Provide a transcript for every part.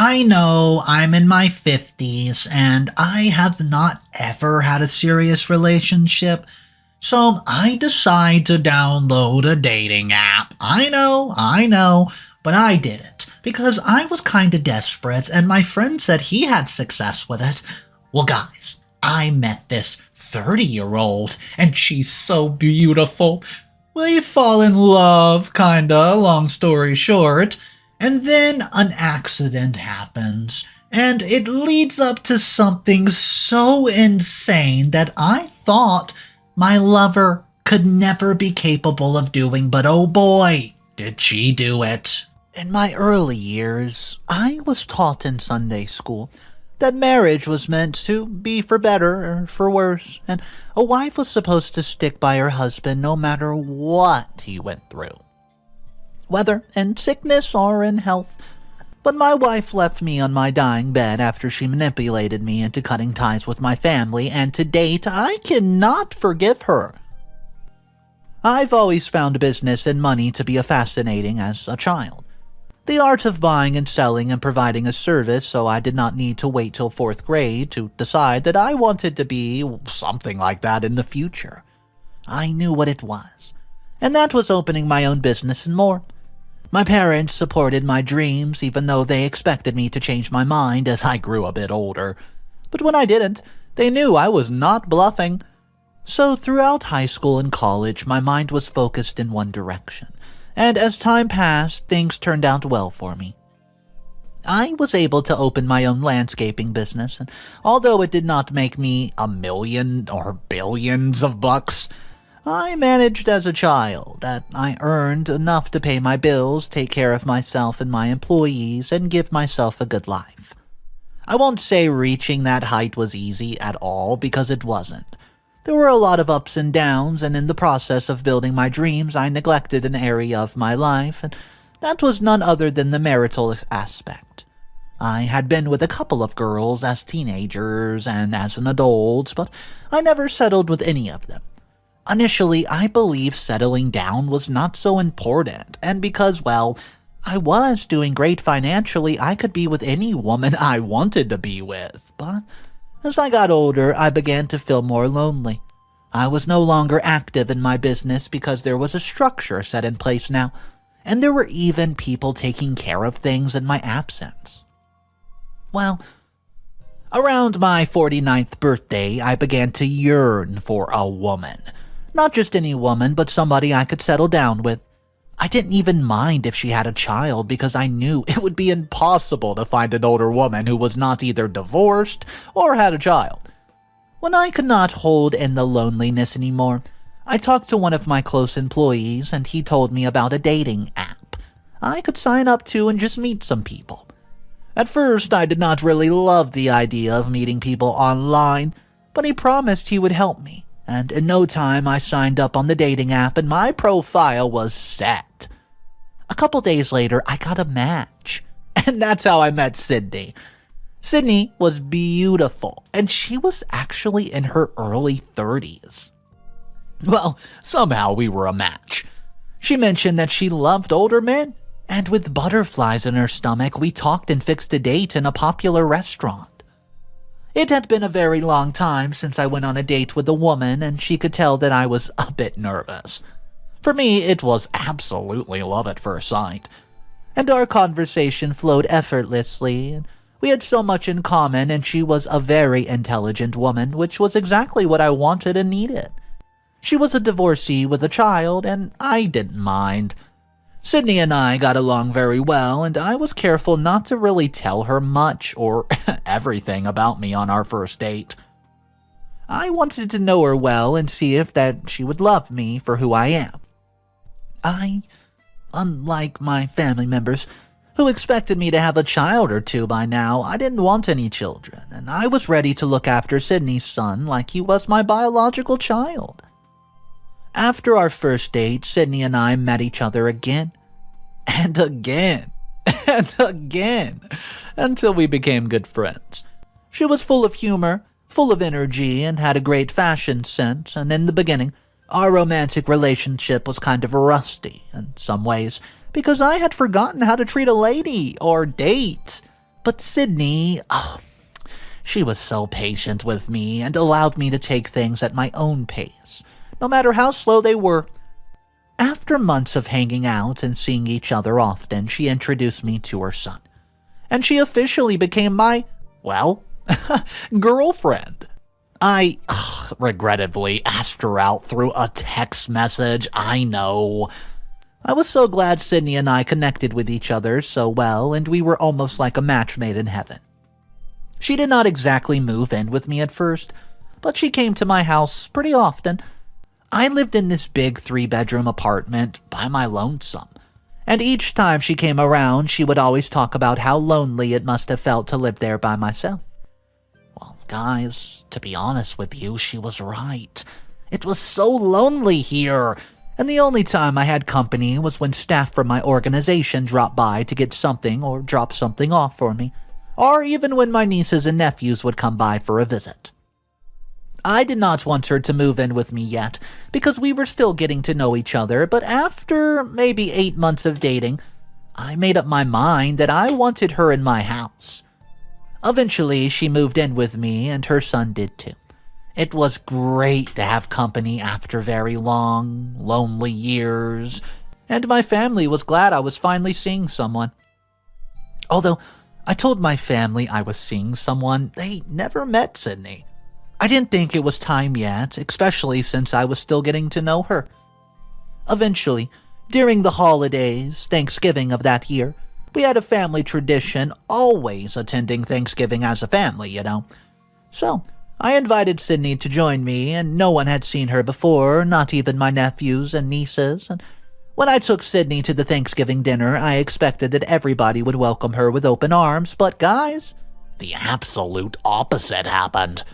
I know I'm in my 50s and I have not ever had a serious relationship, so I decide to download a dating app. I know, but I did it because I was kinda desperate and my friend said he had success with it. Well, guys, I met this 30-year-old and she's so beautiful. We fall in love, kinda, long story short. And then an accident happens, and it leads up to something so insane that I thought my lover could never be capable of doing, but oh boy, did she do it. In my early years, I was taught in Sunday school that marriage was meant to be for better or for worse, and a wife was supposed to stick by her husband no matter what he went through, whether in sickness or in health. But my wife left me on my dying bed after she manipulated me into cutting ties with my family, and to date, I cannot forgive her. I've always found business and money to be fascinating as a child. The art of buying and selling and providing a service, so I did not need to wait till 4th grade to decide that I wanted to be something like that in the future. I knew what it was, and that was opening my own business and more. My parents supported my dreams, even though they expected me to change my mind as I grew a bit older. But when I didn't, they knew I was not bluffing. So throughout high school and college, my mind was focused in one direction, and as time passed, things turned out well for me. I was able to open my own landscaping business, and although it did not make me a million or billions of bucks, I managed as a child that I earned enough to pay my bills, take care of myself and my employees, and give myself a good life. I won't say reaching that height was easy at all, because it wasn't. There were a lot of ups and downs, and in the process of building my dreams, I neglected an area of my life, and that was none other than the marital aspect. I had been with a couple of girls as teenagers and as an adult, but I never settled with any of them. Initially, I believed settling down was not so important, and because, well, I was doing great financially, I could be with any woman I wanted to be with. But as I got older, I began to feel more lonely. I was no longer active in my business because there was a structure set in place now, and there were even people taking care of things in my absence. Well, around my 49th birthday, I began to yearn for a woman. Not just any woman, but somebody I could settle down with. I didn't even mind if she had a child because I knew it would be impossible to find an older woman who was not either divorced or had a child. When I could not hold in the loneliness anymore, I talked to one of my close employees and he told me about a dating app I could sign up to and just meet some people. At first, I did not really love the idea of meeting people online, but he promised he would help me. And in no time, I signed up on the dating app and my profile was set. A couple days later, I got a match. And that's how I met Sydney. Sydney was beautiful, and she was actually in her early 30s. Well, somehow we were a match. She mentioned that she loved older men, and with butterflies in her stomach, we talked and fixed a date in a popular restaurant. It had been a very long time since I went on a date with a woman, and she could tell that I was a bit nervous. For me, it was absolutely love at first sight. And our conversation flowed effortlessly, and we had so much in common, and she was a very intelligent woman, which was exactly what I wanted and needed. She was a divorcee with a child, and I didn't mind. Sydney and I got along very well, and I was careful not to really tell her much or everything about me on our first date. I wanted to know her well and see if that she would love me for who I am. Unlike my family members, who expected me to have a child or two by now, I didn't want any children, and I was ready to look after Sydney's son like he was my biological child. After our first date, Sydney and I met each other again, and again, and again, until we became good friends. She was full of humor, full of energy, and had a great fashion sense, and in the beginning, our romantic relationship was kind of rusty in some ways, because I had forgotten how to treat a lady or date. But Sydney, she was so patient with me and allowed me to take things at my own pace, no matter how slow they were. After months of hanging out and seeing each other often, she introduced me to her son. And she officially became my, girlfriend. I, regrettably, asked her out through a text message, I know. I was so glad Sydney and I connected with each other so well, and we were almost like a match made in heaven. She did not exactly move in with me at first, but she came to my house pretty often. I lived in this big 3-bedroom apartment by my lonesome, and each time she came around, she would always talk about how lonely it must have felt to live there by myself. Well, guys, to be honest with you, she was right. It was so lonely here, and the only time I had company was when staff from my organization dropped by to get something or drop something off for me, or even when my nieces and nephews would come by for a visit. I did not want her to move in with me yet, because we were still getting to know each other, but after maybe 8 months of dating, I made up my mind that I wanted her in my house. Eventually, she moved in with me, and her son did too. It was great to have company after very long, lonely years, and my family was glad I was finally seeing someone. Although I told my family I was seeing someone, they never met Sydney. I didn't think it was time yet, especially since I was still getting to know her. Eventually, during the holidays, Thanksgiving of that year, we had a family tradition always attending Thanksgiving as a family, you know. So, I invited Sydney to join me, and no one had seen her before, not even my nephews and nieces, and when I took Sydney to the Thanksgiving dinner, I expected that everybody would welcome her with open arms, but guys, the absolute opposite happened.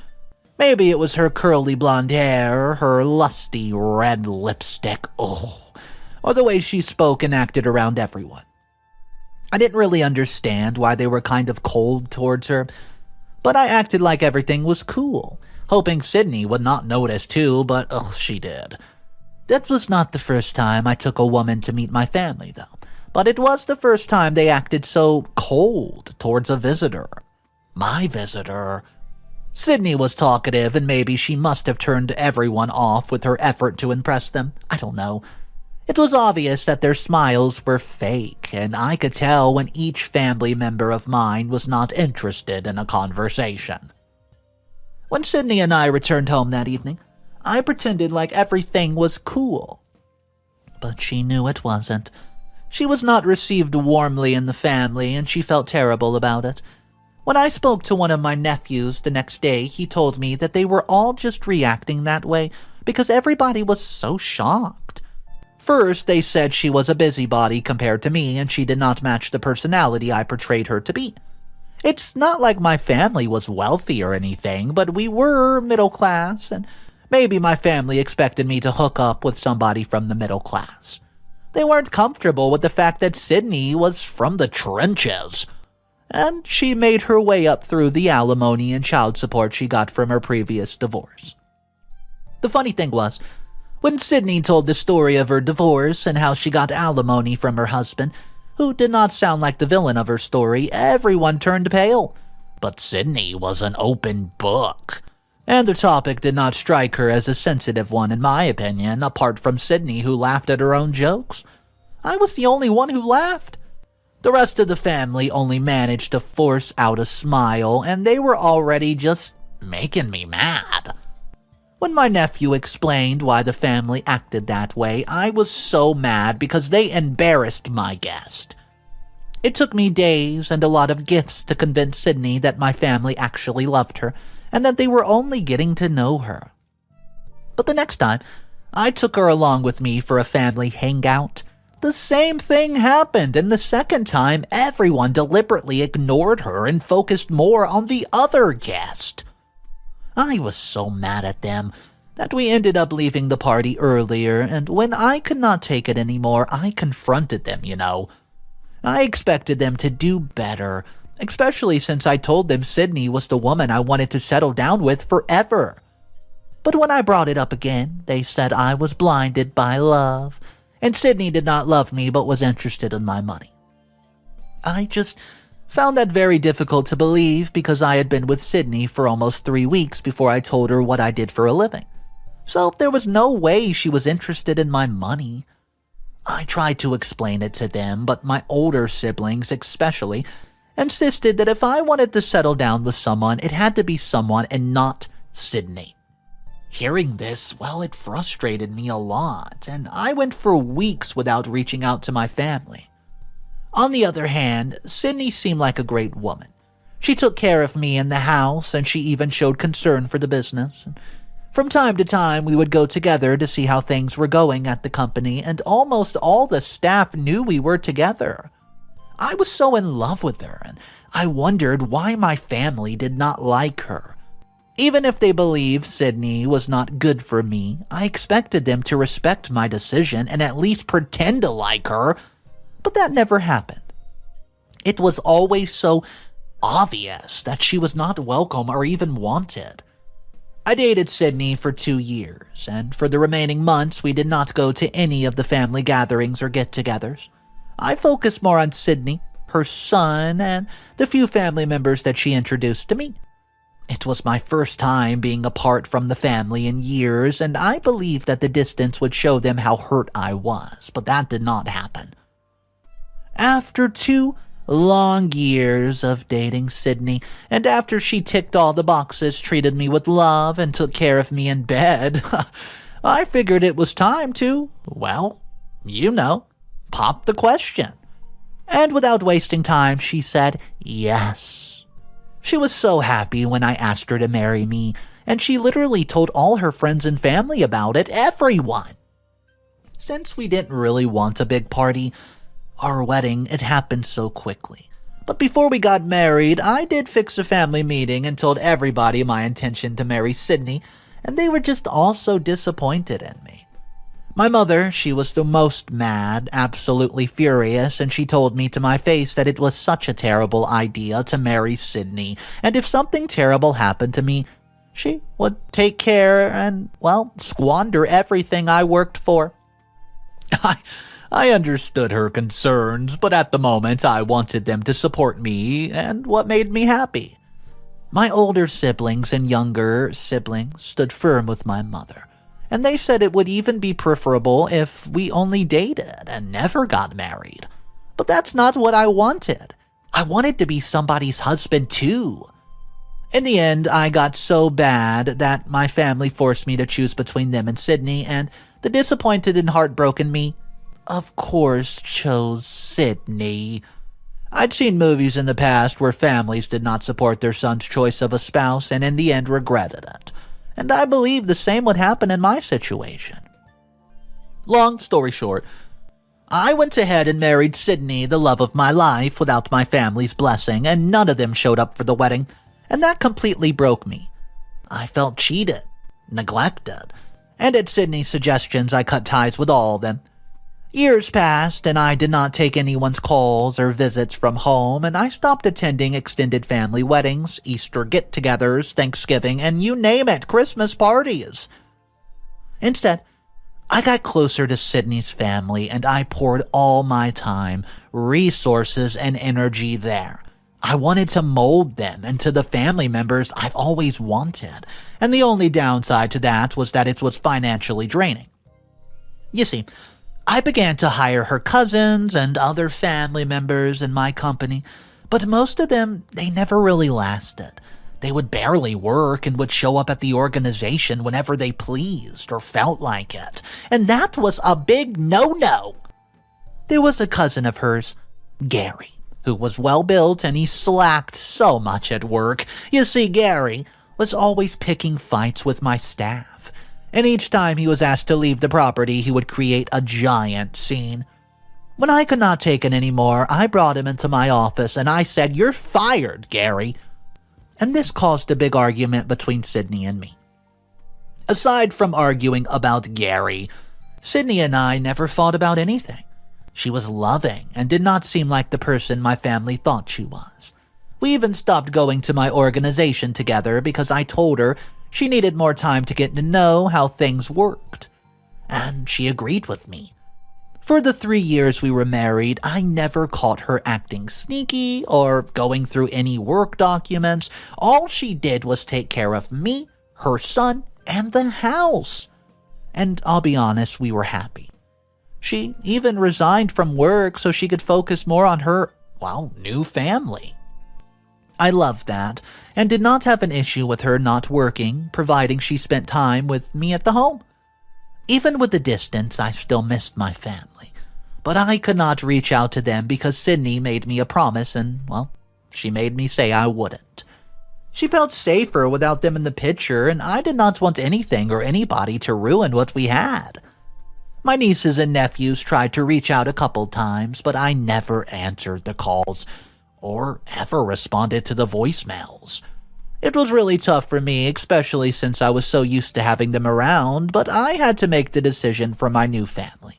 Maybe it was her curly blonde hair, her lusty red lipstick, or the way she spoke and acted around everyone. I didn't really understand why they were kind of cold towards her, but I acted like everything was cool, hoping Sydney would not notice too, but she did. That was not the first time I took a woman to meet my family, though, but it was the first time they acted so cold towards a visitor. My visitor. Sydney was talkative, and maybe she must have turned everyone off with her effort to impress them. I don't know. It was obvious that their smiles were fake, and I could tell when each family member of mine was not interested in a conversation. When Sydney and I returned home that evening, I pretended like everything was cool. But she knew it wasn't. She was not received warmly in the family, and she felt terrible about it. When I spoke to one of my nephews the next day, he told me that they were all just reacting that way because everybody was so shocked. First, they said she was a busybody compared to me, and she did not match the personality I portrayed her to be. It's not like my family was wealthy or anything, but we were middle class, and maybe my family expected me to hook up with somebody from the middle class. They weren't comfortable with the fact that Sydney was from the trenches. And she made her way up through the alimony and child support she got from her previous divorce. The funny thing was, when Sydney told the story of her divorce and how she got alimony from her husband, who did not sound like the villain of her story, everyone turned pale. But Sydney was an open book, and the topic did not strike her as a sensitive one in my opinion, apart from Sydney, who laughed at her own jokes. I was the only one who laughed. The rest of the family only managed to force out a smile, and they were already just making me mad. When my nephew explained why the family acted that way, I was so mad because they embarrassed my guest. It took me days and a lot of gifts to convince Sydney that my family actually loved her, and that they were only getting to know her. But the next time, I took her along with me for a family hangout. The same thing happened, and the second time, everyone deliberately ignored her and focused more on the other guest. I was so mad at them that we ended up leaving the party earlier, and when I could not take it anymore, I confronted them, you know. I expected them to do better, especially since I told them Sydney was the woman I wanted to settle down with forever. But when I brought it up again, they said I was blinded by love, and Sydney did not love me but was interested in my money. I just Found that very difficult to believe because I had been with Sydney for almost 3 weeks before I told her what I did for a living. So there was no way she was interested in my money. I tried to explain it to them, but my older siblings especially insisted that if I wanted to settle down with someone, it had to be someone and not Sydney. Hearing this, well, it frustrated me a lot, and I went for weeks without reaching out to my family. On the other hand, Sydney seemed like a great woman. She took care of me in the house, and she even showed concern for the business. From time to time, we would go together to see how things were going at the company, and almost all the staff knew we were together. I was so in love with her, and I wondered why my family did not like her. Even if they believed Sydney was not good for me, I expected them to respect my decision and at least pretend to like her, but that never happened. It was always so obvious that she was not welcome or even wanted. I dated Sydney for 2 years, and for the remaining months we did not go to any of the family gatherings or get-togethers. I focused more on Sydney, her son, and the few family members that she introduced to me. It was my first time being apart from the family in years, and I believed that the distance would show them how hurt I was, but that did not happen. After 2 long years of dating Sydney, and after she ticked all the boxes, treated me with love, and took care of me in bed, I figured it was time to, well, pop the question. And without wasting time, she said yes. She was so happy when I asked her to marry me, and she literally told all her friends and family about it, everyone. Since we didn't really want a big party, our wedding, it happened so quickly. But before we got married, I did fix a family meeting and told everybody my intention to marry Sydney, and they were just all so disappointed in me. My mother, she was the most mad, absolutely furious, and she told me to my face that it was such a terrible idea to marry Sydney, and if something terrible happened to me, she would take care and, well, squander everything I worked for. I understood her concerns, but at the moment I wanted them to support me and what made me happy. My older siblings and younger siblings stood firm with my mother, and they said it would even be preferable if we only dated and never got married. But that's not what I wanted. I wanted to be somebody's husband too. In the end, I got so bad that my family forced me to choose between them and Sydney, and the disappointed and heartbroken me, of course, chose Sydney. I'd seen movies in the past where families did not support their son's choice of a spouse and in the end regretted it. And I believe the same would happen in my situation. Long story short, I went ahead and married Sydney, the love of my life, without my family's blessing, and none of them showed up for the wedding, and that completely broke me. I felt cheated, neglected, and at Sydney's suggestions I cut ties with all of them. Years passed, and I did not take anyone's calls or visits from home, and I stopped attending extended family weddings, Easter get-togethers, Thanksgiving, and you name it, Christmas parties. Instead, I got closer to Sydney's family, and I poured all my time, resources, and energy there. I wanted to mold them into the family members I've always wanted, and the only downside to that was that it was financially draining. You see, I began to hire her cousins and other family members in my company, but most of them, they never really lasted. They would barely work and would show up at the organization whenever they pleased or felt like it, and that was a big no-no. There was a cousin of hers, Gary, who was well-built and he slacked so much at work. You see, Gary was always picking fights with my staff, and each time he was asked to leave the property, he would create a giant scene. When I could not take it anymore, I brought him into my office and I said, "You're fired, Gary." And this caused a big argument between Sydney and me. Aside from arguing about Gary, Sydney and I never fought about anything. She was loving and did not seem like the person my family thought she was. We even stopped going to my organization together because I told her she needed more time to get to know how things worked. And she agreed with me. For the 3 years we were married, I never caught her acting sneaky or going through any work documents. All she did was take care of me, her son, and the house. And I'll be honest, we were happy. She even resigned from work so she could focus more on her, new family. I loved that and did not have an issue with her not working, providing she spent time with me at the home. Even with the distance, I still missed my family. But I could not reach out to them because Sydney made me a promise and, she made me say I wouldn't. She felt safer without them in the picture, and I did not want anything or anybody to ruin what we had. My nieces and nephews tried to reach out a couple times, but I never answered the calls or ever responded to the voicemails. It was really tough for me, especially since I was so used to having them around, but I had to make the decision for my new family.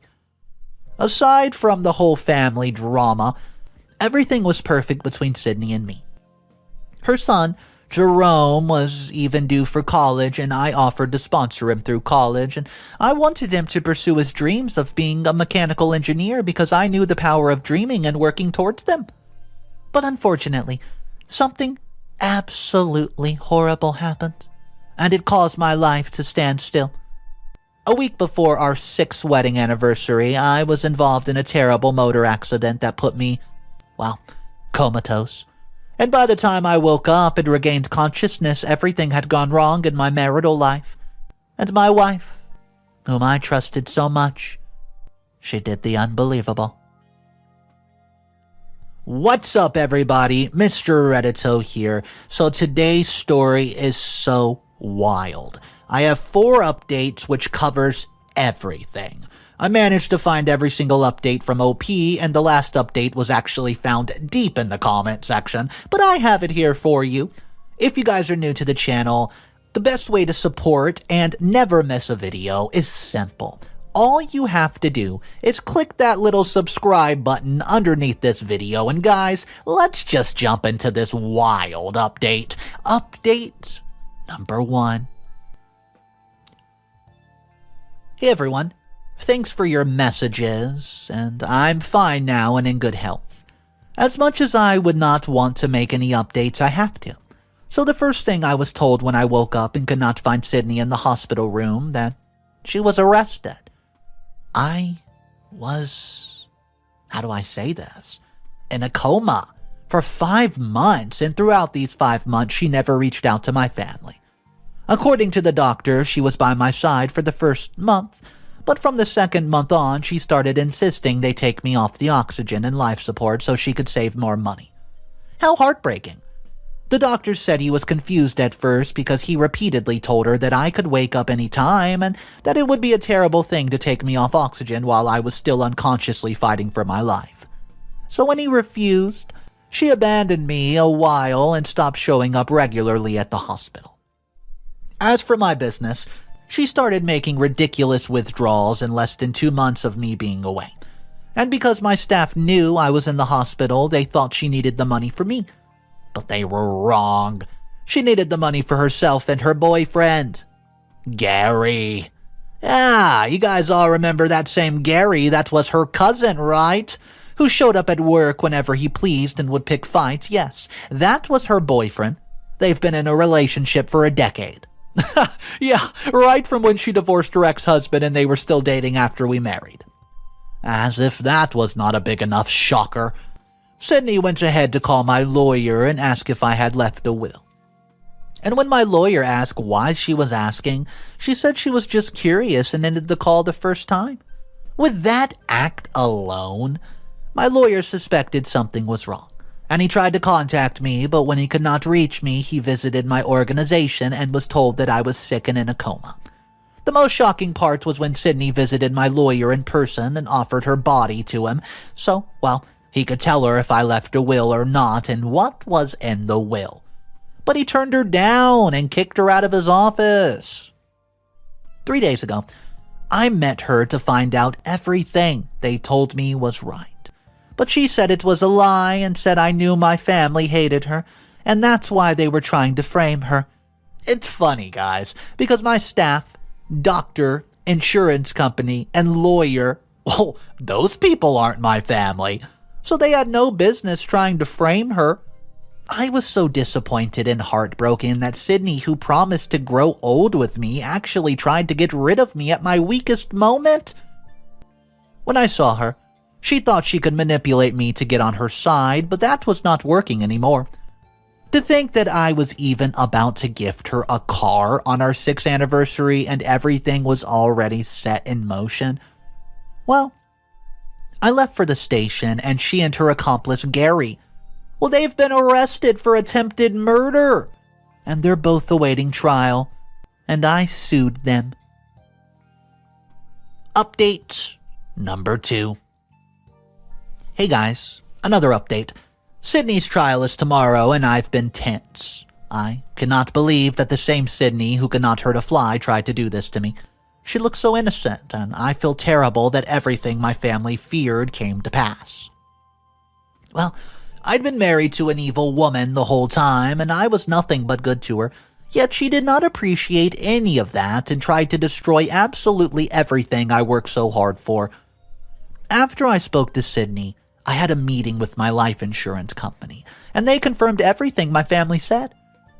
Aside from the whole family drama, everything was perfect between Sydney and me. Her son, Jerome, was even due for college, and I offered to sponsor him through college, and I wanted him to pursue his dreams of being a mechanical engineer because I knew the power of dreaming and working towards them. But unfortunately, something absolutely horrible happened, and it caused my life to stand still. A week before our 6th wedding anniversary, I was involved in a terrible motor accident that put me, comatose. And by the time I woke up and regained consciousness, everything had gone wrong in my marital life. And my wife, whom I trusted so much, she did the unbelievable. What's up, everybody? Mr. Reddito here. So today's story is so wild. I have 4 updates which covers everything. I managed to find every single update from OP, and the last update was actually found deep in the comment section, but I have it here for you. If you guys are new to the channel, the best way to support and never miss a video is simple. All you have to do is click that little subscribe button underneath this video, and guys, let's just jump into this wild update. Update number 1. Hey everyone, thanks for your messages, and I'm fine now and in good health. As much as I would not want to make any updates, I have to. So the first thing I was told when I woke up and could not find Sydney in the hospital room, that she was arrested. I was, how do I say this, in a coma for 5 months, and throughout these 5 months, she never reached out to my family. According to the doctor, she was by my side for the first month, but from the 2nd month on, she started insisting they take me off the oxygen and life support so she could save more money. How heartbreaking. The doctor said he was confused at first because he repeatedly told her that I could wake up any time and that it would be a terrible thing to take me off oxygen while I was still unconsciously fighting for my life. So when he refused, she abandoned me a while and stopped showing up regularly at the hospital. As for my business, she started making ridiculous withdrawals in less than 2 months of me being away. And because my staff knew I was in the hospital, they thought she needed the money for me. But they were wrong. She needed the money for herself and her boyfriend, Gary. Yeah, you guys all remember that same Gary that was her cousin, right? Who showed up at work whenever he pleased and would pick fights. Yes, that was her boyfriend. They've been in a relationship for a decade. Yeah, right from when she divorced her ex-husband and they were still dating after we married. As if that was not a big enough shocker, Sydney went ahead to call my lawyer and ask if I had left a will. And when my lawyer asked why she was asking, she said she was just curious and ended the call the first time. With that act alone, my lawyer suspected something was wrong, and he tried to contact me, but when he could not reach me, he visited my organization and was told that I was sick and in a coma. The most shocking part was when Sydney visited my lawyer in person and offered her body to him, so, he could tell her if I left a will or not and what was in the will. But he turned her down and kicked her out of his office. 3 days ago, I met her to find out everything they told me was right. But she said it was a lie and said I knew my family hated her, and that's why they were trying to frame her. It's funny, guys, because my staff, doctor, insurance company, and lawyer Well, those people aren't my family, so they had no business trying to frame her. I was so disappointed and heartbroken that Sydney, who promised to grow old with me, actually tried to get rid of me at my weakest moment. When I saw her, she thought she could manipulate me to get on her side, but that was not working anymore. To think that I was even about to gift her a car on our 6th anniversary and everything was already set in motion. Well, I left for the station and she and her accomplice Gary, well, they've been arrested for attempted murder, and they're both awaiting trial, and I sued them. Update number 2. Hey guys, another update. Sydney's trial is tomorrow, and I've been tense. I cannot believe that the same Sydney who could not hurt a fly tried to do this to me. She looks so innocent, and I feel terrible that everything my family feared came to pass. Well, I'd been married to an evil woman the whole time, and I was nothing but good to her, yet she did not appreciate any of that and tried to destroy absolutely everything I worked so hard for. After I spoke to Sydney, I had a meeting with my life insurance company, and they confirmed everything my family said.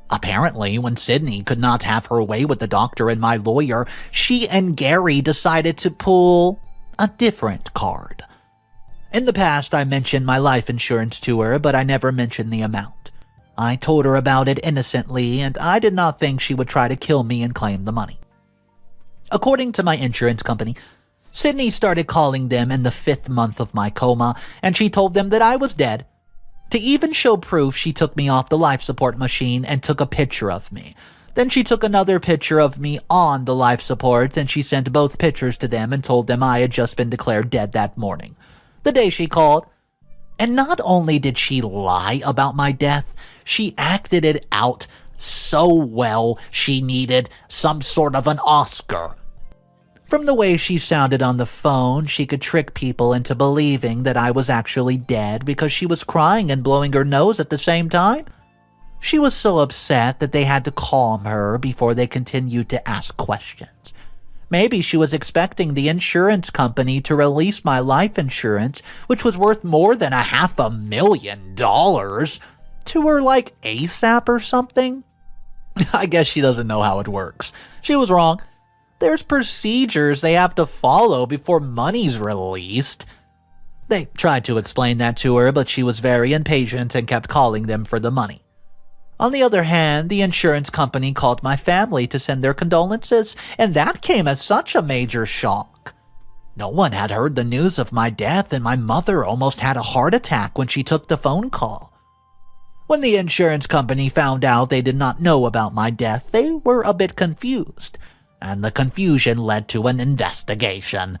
Apparently, when Sydney could not have her way with the doctor and my lawyer, she and Gary decided to pull a different card. In the past, I mentioned my life insurance to her, but I never mentioned the amount. I told her about it innocently, and I did not think she would try to kill me and claim the money. According to my insurance company, Sydney started calling them in the 5th month of my coma, and she told them that I was dead. To even show proof, she took me off the life support machine and took a picture of me. Then she took another picture of me on the life support, and she sent both pictures to them and told them I had just been declared dead that morning, the day she called. And not only did she lie about my death, she acted it out so well she needed some sort of an Oscar. From the way she sounded on the phone, she could trick people into believing that I was actually dead because she was crying and blowing her nose at the same time. She was so upset that they had to calm her before they continued to ask questions. Maybe she was expecting the insurance company to release my life insurance, which was worth more than $500,000, to her like ASAP or something. I guess she doesn't know how it works. She was wrong. There's procedures they have to follow before money's released. They tried to explain that to her, but she was very impatient and kept calling them for the money. On the other hand, the insurance company called my family to send their condolences, and that came as such a major shock. No one had heard the news of my death, and my mother almost had a heart attack when she took the phone call. When the insurance company found out they did not know about my death, they were a bit confused, and the confusion led to an investigation.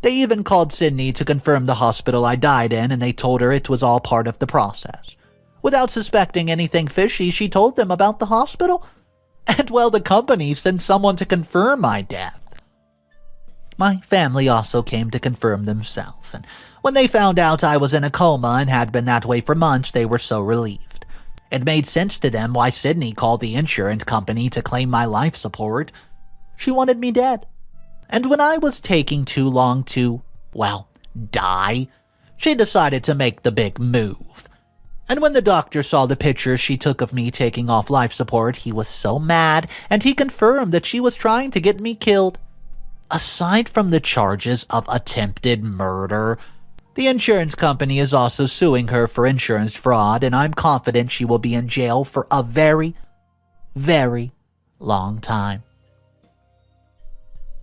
They even called Sydney to confirm the hospital I died in, and they told her it was all part of the process. Without suspecting anything fishy, she told them about the hospital, and well, the company sent someone to confirm my death. My family also came to confirm themselves, and when they found out I was in a coma and had been that way for months, they were so relieved. It made sense to them why Sydney called the insurance company to claim my life support. She wanted me dead. And when I was taking too long to, well, die, she decided to make the big move. And when the doctor saw the pictures she took of me taking off life support, he was so mad, and he confirmed that she was trying to get me killed. Aside from the charges of attempted murder, the insurance company is also suing her for insurance fraud, and I'm confident she will be in jail for a very, very long time.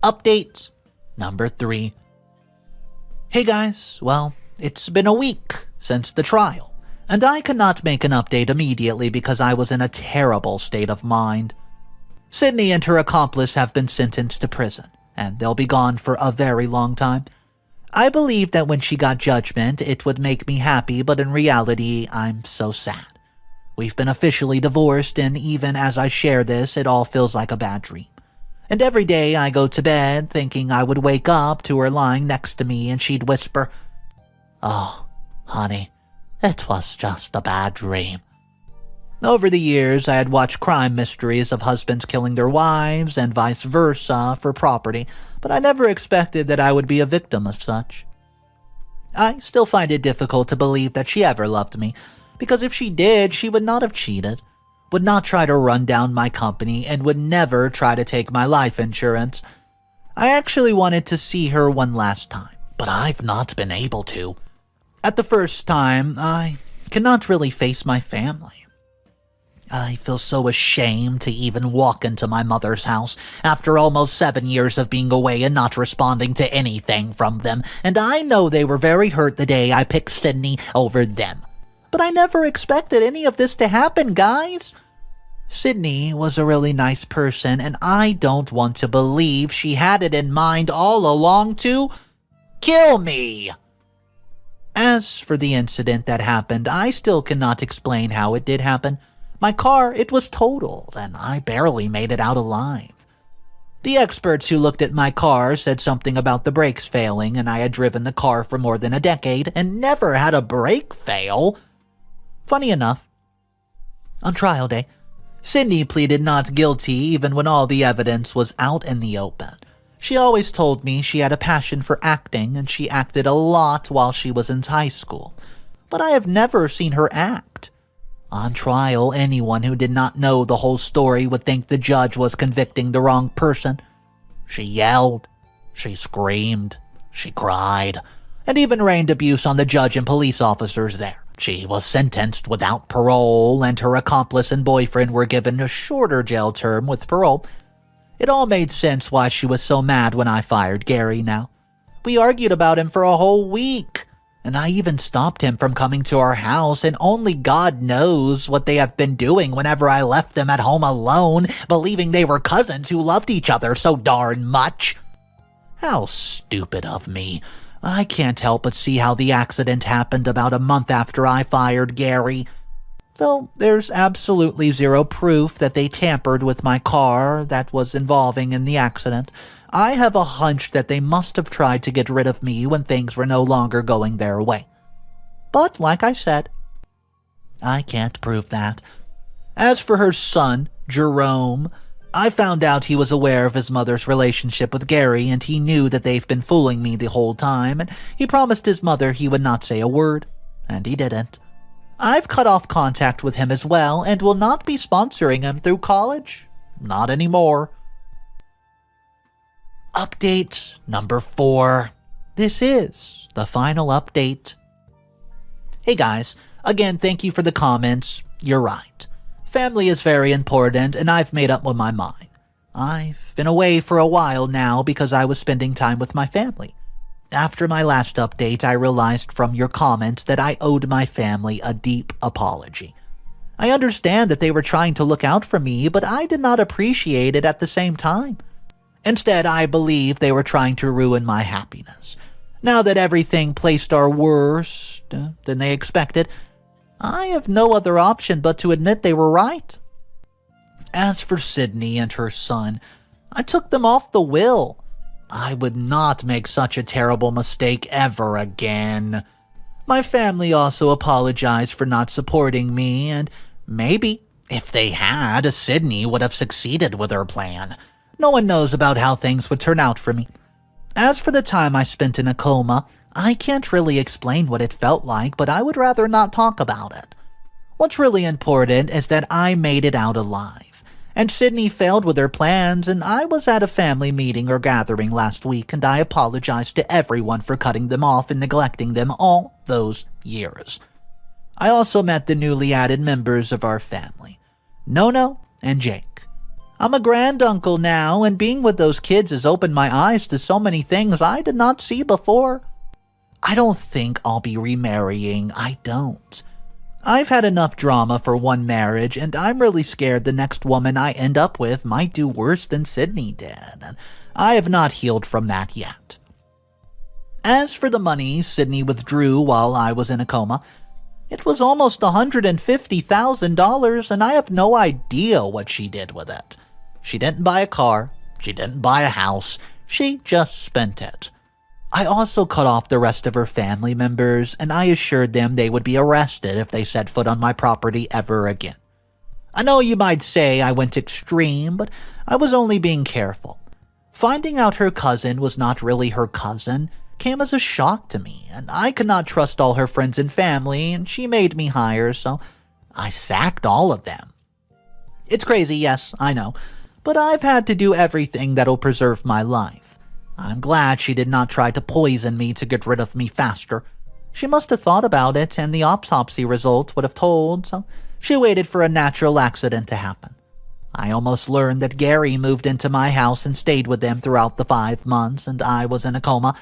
Update number 3. Hey guys, well, it's been a week since the trial, and I could not make an update immediately because I was in a terrible state of mind. Sydney and her accomplice have been sentenced to prison, and they'll be gone for a very long time. I believed that when she got judgment, it would make me happy, but in reality, I'm so sad. We've been officially divorced, and even as I share this, it all feels like a bad dream. And every day I go to bed thinking I would wake up to her lying next to me and she'd whisper, "Oh, honey, it was just a bad dream." Over the years, I had watched crime mysteries of husbands killing their wives and vice versa for property, but I never expected that I would be a victim of such. I still find it difficult to believe that she ever loved me, because if she did, she would not have cheated, would not try to run down my company, and would never try to take my life insurance. I actually wanted to see her one last time, but I've not been able to. At the first time, I cannot really face my family. I feel so ashamed to even walk into my mother's house after almost 7 years of being away and not responding to anything from them, and I know they were very hurt the day I picked Sydney over them. But I never expected any of this to happen, guys. Sydney was a really nice person, and I don't want to believe she had it in mind all along to kill me. As for the incident that happened, I still cannot explain how it did happen. My car, it was totaled, and I barely made it out alive. The experts who looked at my car said something about the brakes failing, and I had driven the car for more than a decade and never had a brake fail. Funny enough, on trial day, Sydney pleaded not guilty even when all the evidence was out in the open. She always told me she had a passion for acting, and she acted a lot while she was in high school. But I have never seen her act. On trial, anyone who did not know the whole story would think the judge was convicting the wrong person. She yelled, she screamed, she cried, and even rained abuse on the judge and police officers there. She was sentenced without parole, and her accomplice and boyfriend were given a shorter jail term with parole. It all made sense why she was so mad when I fired Gary now. We argued about him for a whole week. And I even stopped him from coming to our house, and only God knows what they have been doing whenever I left them at home alone, believing they were cousins who loved each other so darn much. How stupid of me. I can't help but see how the accident happened about a month after I fired Gary. Though there's absolutely zero proof that they tampered with my car that was involving in the accident, I have a hunch that they must have tried to get rid of me when things were no longer going their way. But like I said, I can't prove that. As for her son, Jerome, I found out he was aware of his mother's relationship with Gary, and he knew that they've been fooling me the whole time, and he promised his mother he would not say a word, and he didn't. I've cut off contact with him as well, and will not be sponsoring him through college. Not anymore. Update number 4. This is the final update. Hey guys, again, thank you for the comments. You're right. Family is very important, and I've made up my mind. I've been away for a while now because I was spending time with my family. After my last update, I realized from your comments that I owed my family a deep apology. I understand that they were trying to look out for me, but I did not appreciate it at the same time. Instead, I believe they were trying to ruin my happiness. Now that everything placed are worse than they expected, I have no other option but to admit they were right. As for Sydney and her son, I took them off the will. I would not make such a terrible mistake ever again. My family also apologized for not supporting me, and maybe, if they had, Sydney would have succeeded with her plan. No one knows about how things would turn out for me. As for the time I spent in a coma, I can't really explain what it felt like, but I would rather not talk about it. What's really important is that I made it out alive, and Sydney failed with her plans, and I was at a family meeting or gathering last week, and I apologized to everyone for cutting them off and neglecting them all those years. I also met the newly added members of our family, Nono and Jake. I'm a granduncle now, and being with those kids has opened my eyes to so many things I did not see before. I don't think I'll be remarrying, I don't. I've had enough drama for one marriage, and I'm really scared the next woman I end up with might do worse than Sydney did, and I have not healed from that yet. As for the money Sydney withdrew while I was in a coma, it was almost $150,000, and I have no idea what she did with it. She didn't buy a car, she didn't buy a house, she just spent it. I also cut off the rest of her family members, and I assured them they would be arrested if they set foot on my property ever again. I know you might say I went extreme, but I was only being careful. Finding out her cousin was not really her cousin came as a shock to me, and I could not trust all her friends and family, and she made me hire, so I sacked all of them. It's crazy, yes, I know, but I've had to do everything that'll preserve my life. I'm glad she did not try to poison me to get rid of me faster. She must have thought about it, and the autopsy results would have told, so she waited for a natural accident to happen. I almost learned that Gary moved into my house and stayed with them throughout the 5 months, and I was in a coma,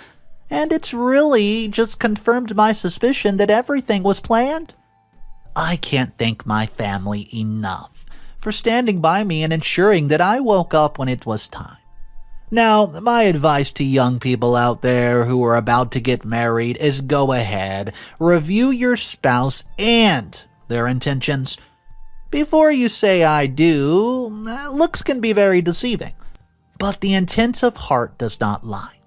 and it's really just confirmed my suspicion that everything was planned. I can't thank my family enough for standing by me and ensuring that I woke up when it was time. Now, my advice to young people out there who are about to get married is go ahead, review your spouse and their intentions. Before you say I do, looks can be very deceiving, but the intent of heart does not lie.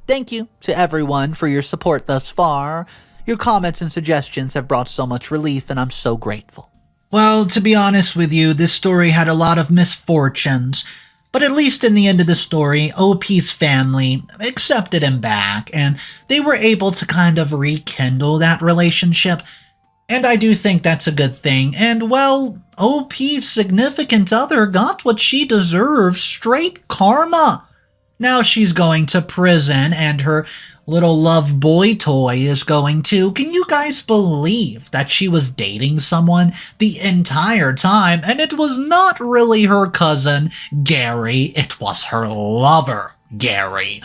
Thank you to everyone for your support thus far. Your comments and suggestions have brought so much relief, and I'm so grateful. Well, to be honest with you, this story had a lot of misfortunes, but at least in the end of the story, OP's family accepted him back, and they were able to kind of rekindle that relationship, and I do think that's a good thing. And, well, OP's significant other got what she deserves, straight karma. Now she's going to prison, and her little love boy toy is going to. Can you guys believe that she was dating someone the entire time, and it was not really her cousin, Gary, it was her lover, Gary?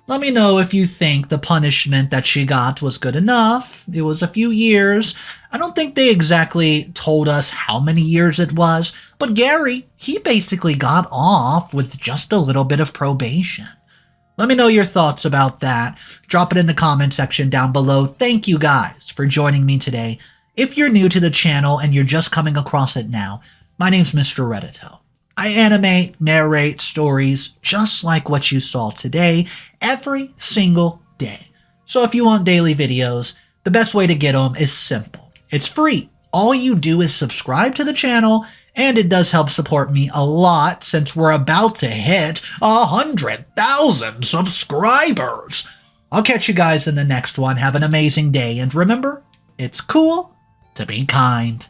Let me know if you think the punishment that she got was good enough. It was a few years. I don't think they exactly told us how many years it was, but Gary, he basically got off with just a little bit of probation. Let me know your thoughts about that. Drop it in the comment section down below. Thank you guys for joining me today. If you're new to the channel and you're just coming across it now, my name's Mr. Reddito. I animate, narrate stories just like what you saw today, every single day. So if you want daily videos, the best way to get them is simple. It's free. All you do is subscribe to the channel, and it does help support me a lot since we're about to hit 100,000 subscribers. I'll catch you guys in the next one. Have an amazing day, and remember, it's cool to be kind.